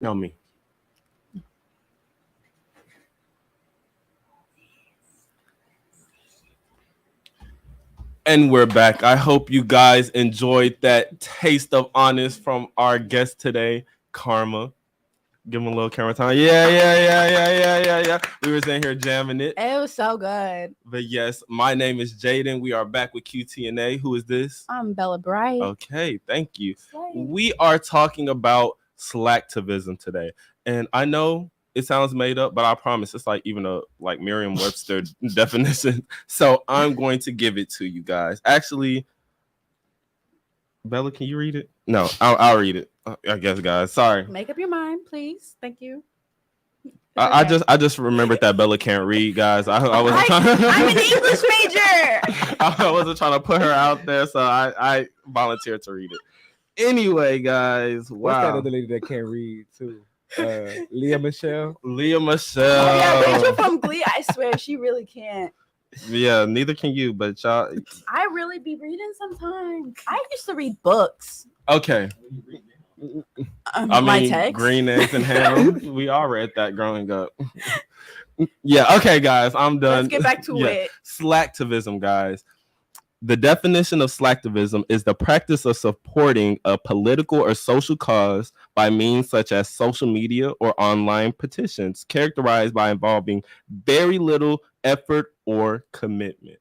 No, me. And we're back. I hope you guys enjoyed that taste of honest from our guest today, Karma. Give him a little camera time. Yeah. We were in here jamming it. It was so good. But yes, my name is Jaden. We are back with QTNA. Who is this? I'm Bella Bright. Okay, thank you. Slay. We are talking about slacktivism today. And I know it sounds made up, but I promise it's like even a like Merriam-Webster definition. So I'm going to give it to you guys. Actually, Bella, can you read it? No, I'll read it. I guess, guys. Sorry. Make up your mind, please. Thank you. I just remembered that Bella can't read, guys. I wasn't trying. I'm an English major. I wasn't trying to put her out there, so I volunteered to read it. Anyway, guys, What's that wow. other lady that can't read too? Leah Michelle. Leah Oh, Michelle. yeah, Rachel from Glee. I swear she really can't. Yeah, neither can you, but y'all. I really be reading sometimes. I used to read books. Okay. I My mean, text. green eggs and ham. We all read that growing up. Yeah. Okay, guys, I'm done. Let's get back to it. Slacktivism, guys. The definition of slacktivism is the practice of supporting a political or social cause by means such as social media or online petitions, characterized by involving very little effort or commitment.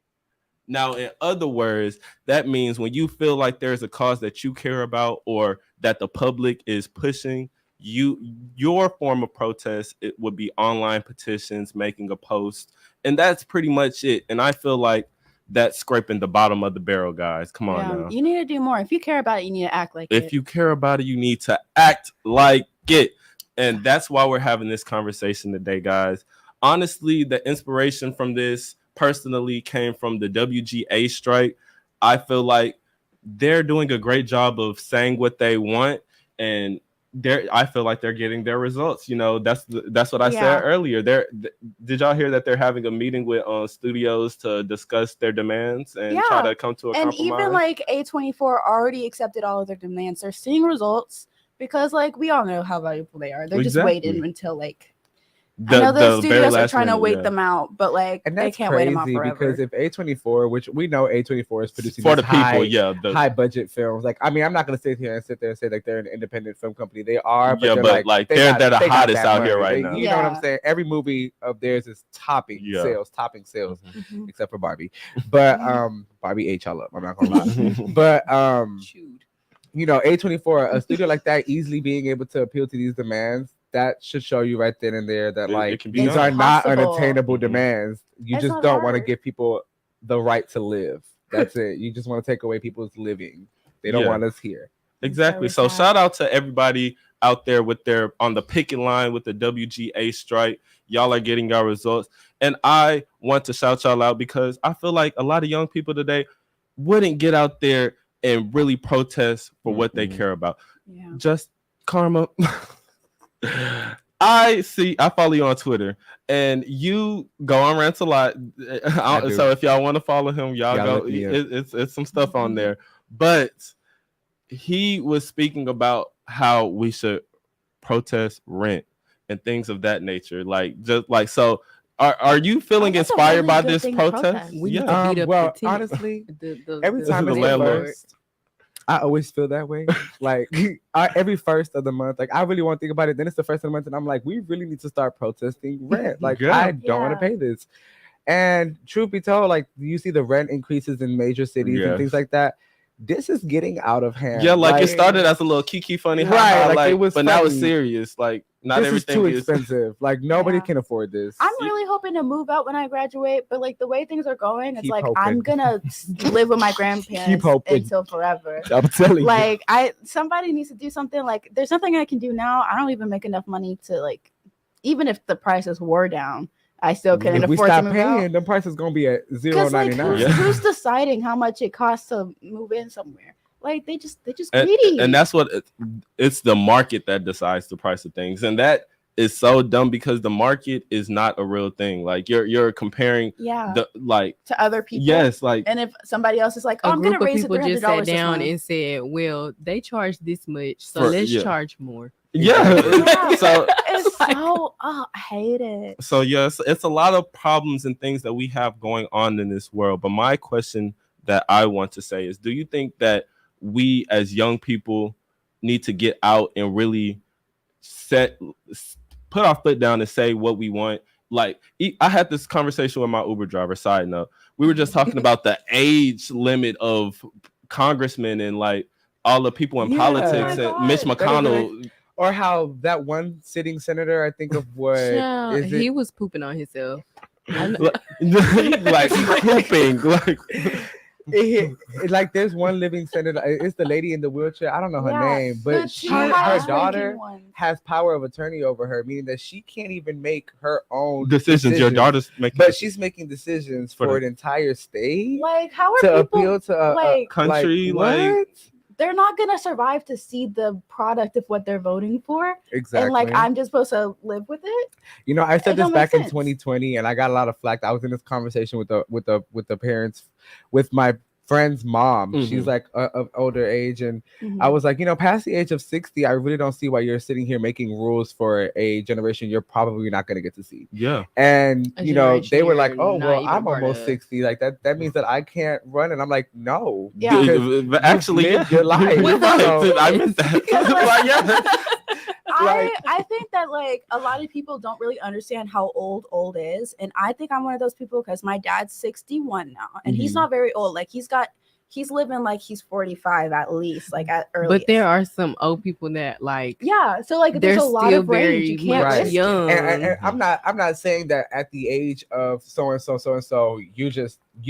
Now, in other words, that means when you feel like there's a cause that you care about or that the public is pushing, your form of protest, it would be online petitions, making a post, and that's pretty much it. And I feel like that's scraping the bottom of the barrel, guys. Come on now. You need to do more. If you care about it, you need to act like it. If you care about it, you need to act like it. And that's why we're having this conversation today, guys. Honestly, the inspiration from this personally came from the WGA strike. I feel like they're doing a great job of saying what they want, and I feel like they're getting their results. You know, that's what I said earlier. Did y'all hear that they're having a meeting with studios to discuss their demands and try to come to a compromise? And even like A24 already accepted all of their demands. They're seeing results because like we all know how valuable they are. They're just waiting until like I know the studios are trying to wait them out, but like And they can't wait them out forever. Because if A24, which we know A24 is producing for the high, people, high budget films. Like, I mean, I'm not gonna sit there and say like they're an independent film company. They are, but they're they're the hottest out here right now. You know what I'm saying? Every movie of theirs is topping sales, except for Barbie. But Barbie H, I love. I'm not gonna lie. But you know, A24, a studio like that, easily being able to appeal to these demands. That should show you right then and there that like these are not unattainable demands. You just don't want to give people the right to live. That's it. You just want to take away people's living. They don't want us here. Exactly. So shout out to everybody out there with their on the picket line with the WGA strike. Y'all are getting your results. And I want to shout y'all out because I feel like a lot of young people today wouldn't get out there and really protest for what they care about. Yeah. Just Karma. I follow you on Twitter and you go on rants a lot. So if y'all want to follow him, y'all go. It's some stuff on there. But he was speaking about how we should protest rent and things of that nature. Like just like so. Are you feeling inspired by this protest? Well, honestly, every time it's landlord. I always feel that way. Like every first of the month, like I really want to think about it. Then it's the first of the month, and I'm like, we really need to start protesting rent. Like I don't want to pay this. And truth be told, like you see the rent increases in major cities and things like that. This is getting out of hand. Yeah, like it started as a little kiki funny, right? Like it was, but now it's serious. Like not this everything is too expensive. Like nobody can afford this. I'm really hoping to move out when I graduate, but like the way things are going, it's like I'm gonna live with my grandparents until forever. I'm telling you, like somebody needs to do something. Like there's nothing I can do now. I don't even make enough money to like, even if the prices were down, I still couldn't afford to move out. Paying, the price is gonna be at $0.99. Like, who's deciding how much it costs to move in somewhere? Like they just greedy. And that's what it's the market that decides the price of things, and that is so dumb because the market is not a real thing. Like you're comparing to other people. Yes, like and if somebody else is like, oh, I'm gonna raise it $300 just sat down and said, well, they charge this much, so let's charge more. Yeah. So it's so I hate it. So yes, it's a lot of problems and things that we have going on in this world. But my question that I want to say is, do you think that we as young people need to get out and really put our foot down and say what we want? Like, I had this conversation with my Uber driver. Side note, we were just talking about the age limit of congressmen and like all the people in politics and Mitch McConnell. Or how that one sitting senator, I think of what he was pooping on himself. Like pooping, like there's one living senator. It's the lady in the wheelchair. I don't know her name, but her daughter has power of attorney over her, meaning that she can't even make her own decisions. Your daughter's making, but she's making decisions for an entire state. Like, how are to people appeal to a country? Like they're not gonna survive to see the product of what they're voting for. Exactly. And like, I'm just supposed to live with it. You know, I said this back in 2020, and I got a lot of flack. I was in this conversation with the parents, with my friend's mom. Mm-hmm. She's like of older age, and I was like, you know, past the age of 60, I really don't see why you're sitting here making rules for a generation you're probably not going to get to see. Yeah. And you know, they were like, oh well, I'm almost 60, like that means that I can't run. And I'm like, no, but actually your life. I meant that. I think that like a lot of people don't really understand how old is, and I think I'm one of those people because my dad's 61 now, and he's not very old. Like he's living like he's 45 at least, like at early. But there are some old people that like so like there's a lot of range. You can't right. young. And I'm not saying that at the age of so and so you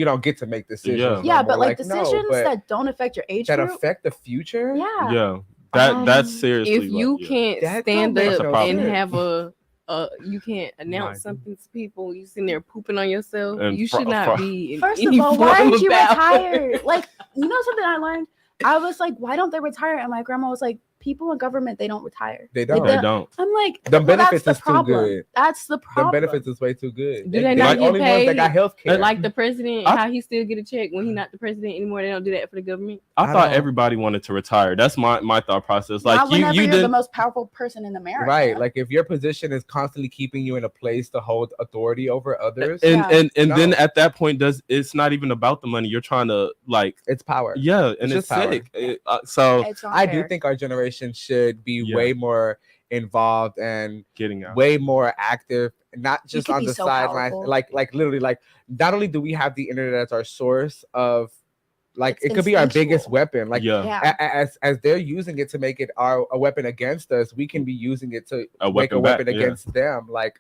don't get to make decisions. Yeah, but like decisions that don't affect your age that group, affect the future. Yeah. That's seriously. If you can't stand up and have you can't announce something to people, you sitting there pooping on yourself. And you should not be. First of all, why aren't you retired? Like, you know something I learned? I was like, why don't they retire? And my grandma was like, people in government, they don't retire. They don't. They don't. I'm like, the benefits is too good. That's the problem. The benefits is way too good. Do they not get only paid? Ones that got health care. Like the president, how he still get a check when he's not the president anymore. They don't do that for the government. I thought everybody wanted to retire. That's my thought process. Like you're the most powerful person in America, right? Like if your position is constantly keeping you in a place to hold authority over others, and then at that point, it's not even about the money. You're trying to like it's power. Yeah, and it's sick. So I do think our generation should be way more involved and getting out, way more active, not just on the sidelines. Like literally, like not only do we have the internet as our source of, like it could be our biggest weapon. Like as they're using it to make it a weapon against us, we can be using it to make a weapon against them. Like,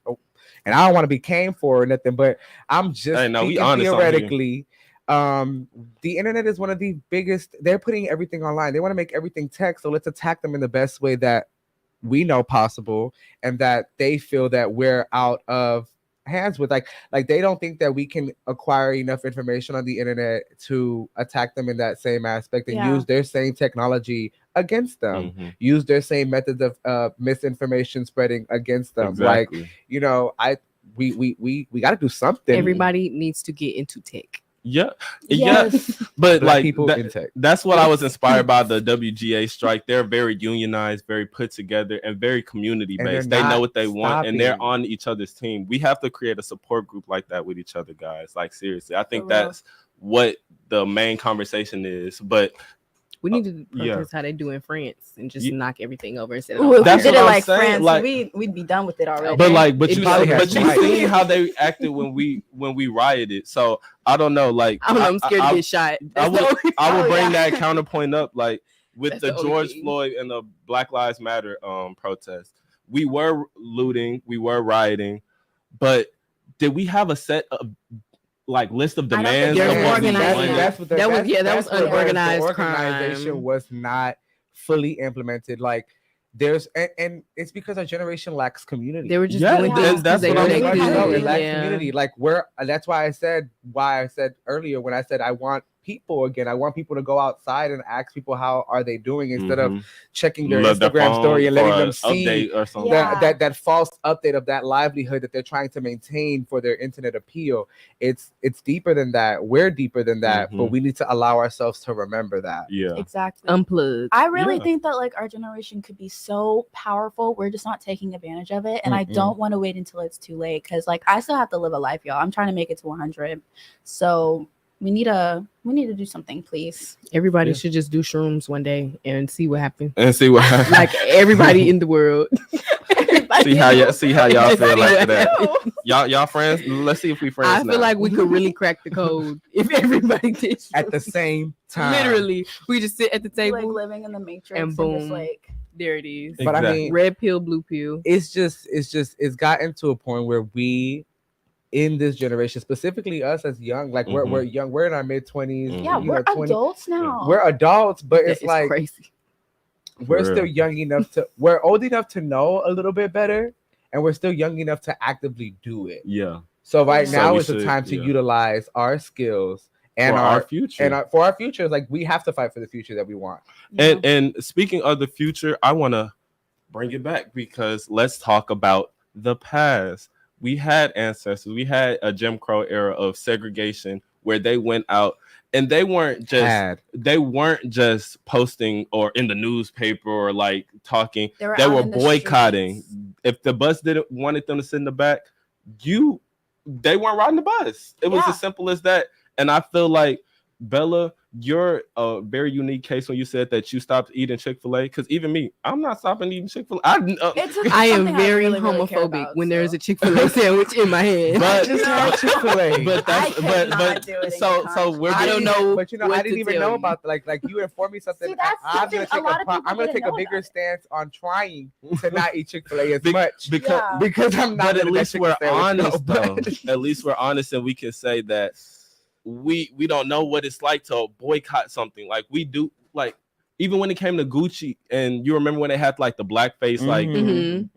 and I don't want to be came for or nothing, but I'm just theoretically. The internet is one of the biggest. They're putting everything online. They want to make everything tech, so let's attack them in the best way that we know possible, and that they feel that we're out of hands with. Like they don't think that we can acquire enough information on the internet to attack them in that same aspect and use their same technology against them, use their same methods of misinformation spreading against them. Exactly. Like, you know, we got to do something. Everybody needs to get into tech. Yeah, but Black like people in tech. That's what I was inspired by the WGA strike. They're very unionized, very put together, and very community based. They know what they want, and they're on each other's team. We have to create a support group like that with each other, guys. Like seriously, I think that's what the main conversation is. But we need to protest how they do in France and just knock everything over instead of that's what I'm saying. France, like, we'd be done with it already. But you see how they acted when we rioted. So I don't know. Like I'm scared to get shot. I will bring that counterpoint up. Like with the George Floyd and the Black Lives Matter protest, we were looting, we were rioting, but did we have a set of like list of demands? That was unorganized. The organization was not fully implemented. Like there's and it's because our generation lacks community. They were just doing things. That's what I'm saying. It lacks community. Like that's why I said earlier when I said I want people again. I want people to go outside and ask people how are they doing instead of checking their Instagram story and letting them see or something. that false update of that livelihood that they're trying to maintain for their internet appeal. It's deeper than that. We're deeper than that, but we need to allow ourselves to remember that. Yeah, exactly. Unplug. I really think that like our generation could be so powerful. We're just not taking advantage of it, and I don't want to wait until it's too late because like I still have to live a life, y'all. I'm trying to make it to 100, so we need to do something, please. Everybody should just do shrooms one day and see what happens. Like everybody in the world. see how y'all feel like that. Y'all friends? Let's see if we friends. I feel like we could really crack the code if everybody did at the same time. Literally, we just sit at the table, like living in the Matrix, and boom, just like there it is. But I mean, red pill, blue pill. It's gotten to a point where we, in this generation, specifically us as young, like we're young, we're in our mid-20s. Yeah, we're adults now. We're adults, but it's like crazy. We're still young enough we're old enough to know a little bit better, and we're still young enough to actively do it. Yeah. So now is the time to utilize our skills and our future. And for our future, like we have to fight for the future that we want. Yeah. And speaking of the future, I want to bring it back because let's talk about the past. We had ancestors. We had a Jim Crow era of segregation where they went out and they weren't just posting or in the newspaper or like talking. They were boycotting. If the bus didn't wanted them to sit in the back, they weren't riding the bus. It was as simple as that. And I feel like, Bella, you're a very unique case when you said that you stopped eating Chick-fil-A. Because even me, I'm not stopping eating Chick-fil-A. I am very homophobic when there's a Chick-fil-A sandwich in my hand. But just have Chick-fil-A. So we're I don't know. But I didn't even know about like you informed me something. I'm gonna take a bigger stance on trying to not eat Chick-fil-A as much because I'm not. But at least we're honest, though. At least we're honest, and we can say that. We don't know what it's like to boycott something like we do. Like even when it came to Gucci, and you remember when they had like the blackface, like, and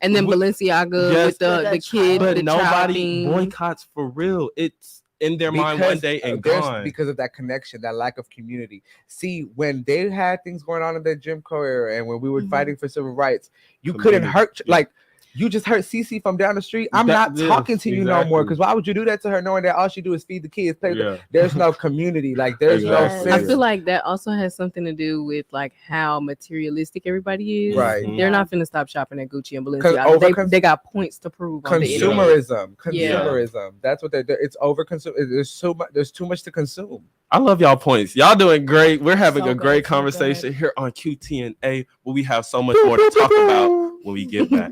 then Balenciaga with the kid, but nobody boycotts for real. It's in their mind one day and gone because of that connection, that lack of community. See, when they had things going on in the Jim Crow era, and when we were fighting for civil rights, you couldn't hurt like. You just heard Cece from down the street. I'm not talking to you no more because why would you do that to her knowing that all she do is feed the kids, play with them? There's no community, like there's no sense. I feel like that also has something to do with like how materialistic everybody is. Right. They're not finna stop shopping at Gucci and Balenciaga. They got points to prove. Consumerism. That's what they're. It's over consume. There's too much to consume. I love y'all points. Y'all doing great. We're having a great conversation here on QTNA, where we have so much more to talk about when we get back.